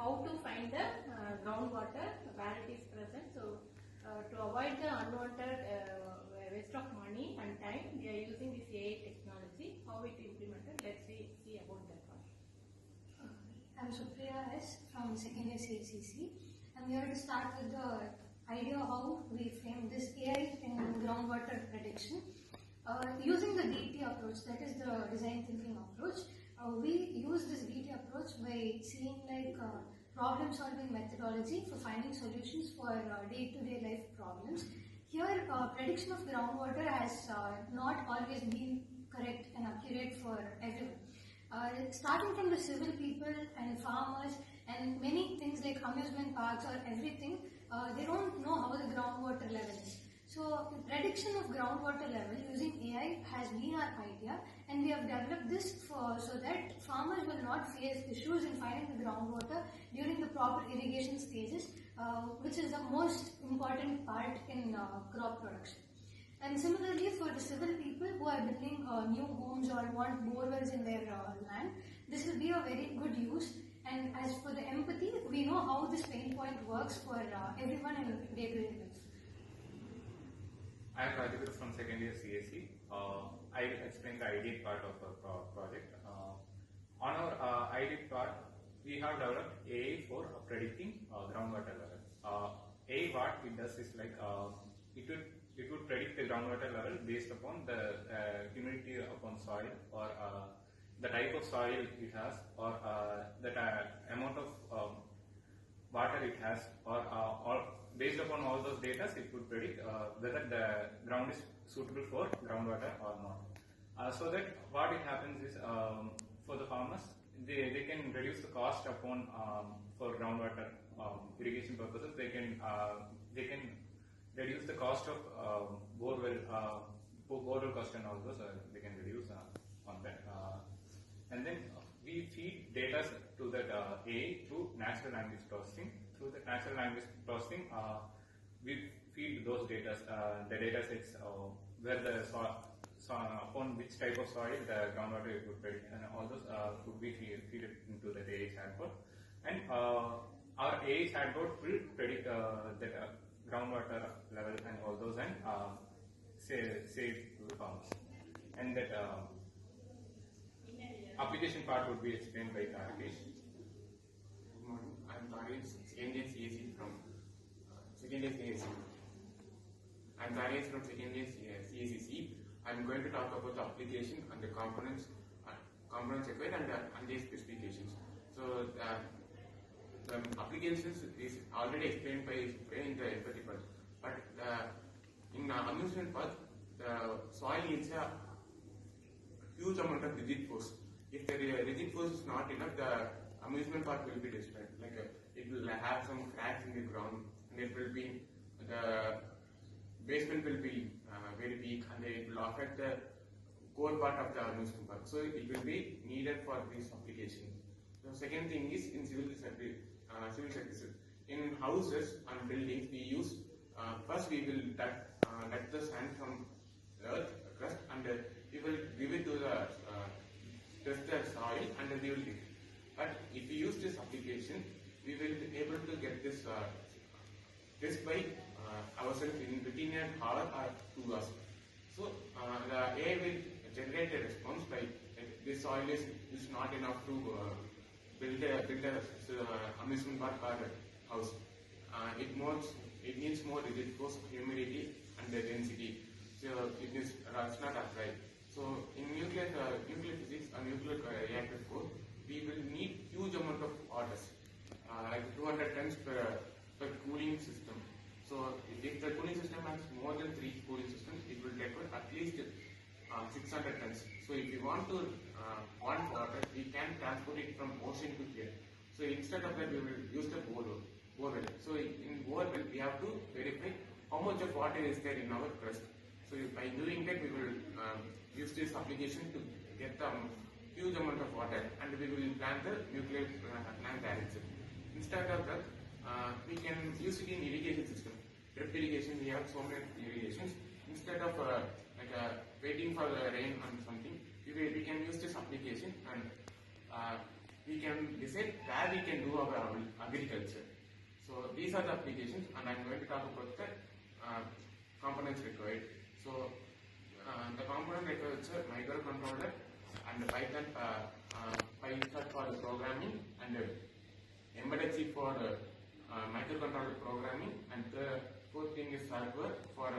how to find the groundwater where it is present. So to avoid the unwanted waste of money and time, we are using this AI technology. How it implemented? Let's see about that one. I'm Supriya S from second year CCC. I'm here to start with the idea how we frame this AI in groundwater prediction. Using the DT approach, that is the design thinking approach, we use this DT approach by seeing problem solving methodology for finding solutions for day-to-day life problems. Here, prediction of groundwater has not always been correct and accurate for everyone. Starting from the civil people and farmers and many things like amusement parks or everything, they don't know how the groundwater level is. So the prediction of groundwater level using AI has been our idea, and we have developed this so that farmers will not face issues in finding the groundwater during the proper irrigation stages, which is the most important part in crop production. And similarly, for the civil people who are building new homes or want borewells in their land, this will be a very good use. And as for the empathy, we know how this pain point works for everyone in day-to-day life. I am Rajaguru from second year CSE. I will explain the ID part of the project. On our ID part, we have developed AI for predicting groundwater level. AI, what it does is it would predict the groundwater level based upon the humidity upon soil, or the type of soil it has, or the amount of water it has, or based upon all those data, it would predict whether the ground is suitable for groundwater or not. So that what it happens is, for the farmers, they can reduce the cost upon for groundwater irrigation purposes. They can reduce the cost of borewell cost and all those. They can reduce on that. And then we feed data to that AI through natural language processing. Through the natural language processing, we feed those data, the data sets where the upon which type of soil the groundwater would predict, and all those would be feed into the AI chatbot. And our AI chatbot will predict the groundwater level and all those, and say to the farmers. And that application part would be explained by Rakesh. Good morning. I am Rakesh, second year CSE from second year CSE. I am Rakesh from second year CSE. I am going to talk about the application and the components required and their specifications. So the applications is already explained by in the empathy part, but in amusement part, the soil needs a huge amount of rigid force. If the rigid force is not enough, the amusement park will be destroyed. It will have some cracks in the ground, and it will be the basement will be very weak, and it will affect the core part of the amusement park. So it will be needed for this application. The second thing is in civil services. In houses and buildings, we use first we will let the sand from earth crust, and we will give it to the test the soil, and we will dig. But if we use this application, we will be able to get this test by ourselves within an hour or 2 hours. So the AI will generate a response by this soil is not enough to build a amusement park or house. It needs more rigid force, humidity, and the density. So it's not applied. So in nuclear physics and nuclear reactor core, we will need huge amount of waters, like 200 tons per cooling system. So if the cooling system has more than 3 cooling systems, it will require at least 600 tons. So if we want to want water, we can transport it from ocean to here. So instead of that, we will use the borewell. So in borewell, we have to verify how much of water is there in our crust. So by doing that, we will use this application to get the huge amount of water, and we will plan the nuclear plant direction. Instead of that, we can use it in irrigation system. Drip irrigation, we have so many irrigations. Instead of waiting for the rain and something, we can use this application and we can decide where we can do our agriculture. So these are the applications, and I'm going to talk about the components required. So the component required is a microcontroller and Python for the programming, and embedded C for microcontroller programming, and the fourth thing is server for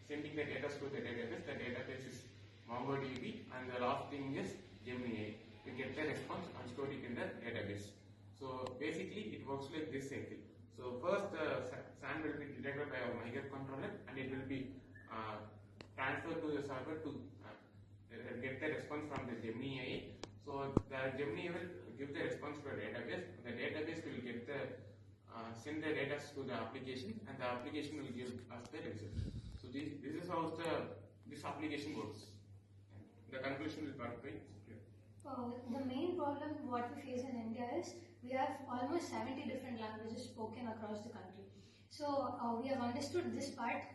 sending the data to the database. The database is MongoDB, and the last thing is Gemini to get the response and store it in the database. So basically it works like this cycle. So first SAN will be detected by our microcontroller, and it will be transferred to the server to get the response from the Gemini. So the Gemini will give the response to the database. The database will get the send the data to the application, and the application will give us the result. So this is how this application works. The conclusion will be the main problem what we face in India is we have almost 70 different languages spoken across the country. So we have understood this part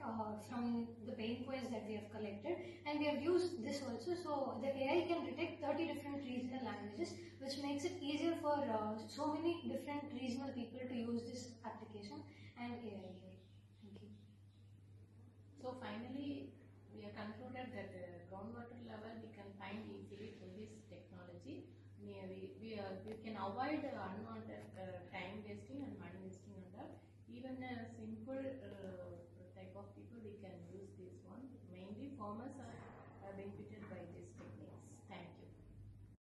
from the pain points that we have collected, and we have used this also. So the AI can detect 30 different regional languages, which makes it easier for so many different regional people to use this application and AI here. Thank you. So finally, we have concluded that groundwater level we can find easily through this technology. We can avoid unwanted time wasting and money wasting on that. Even a simple type of people we can use this one. Mainly farmers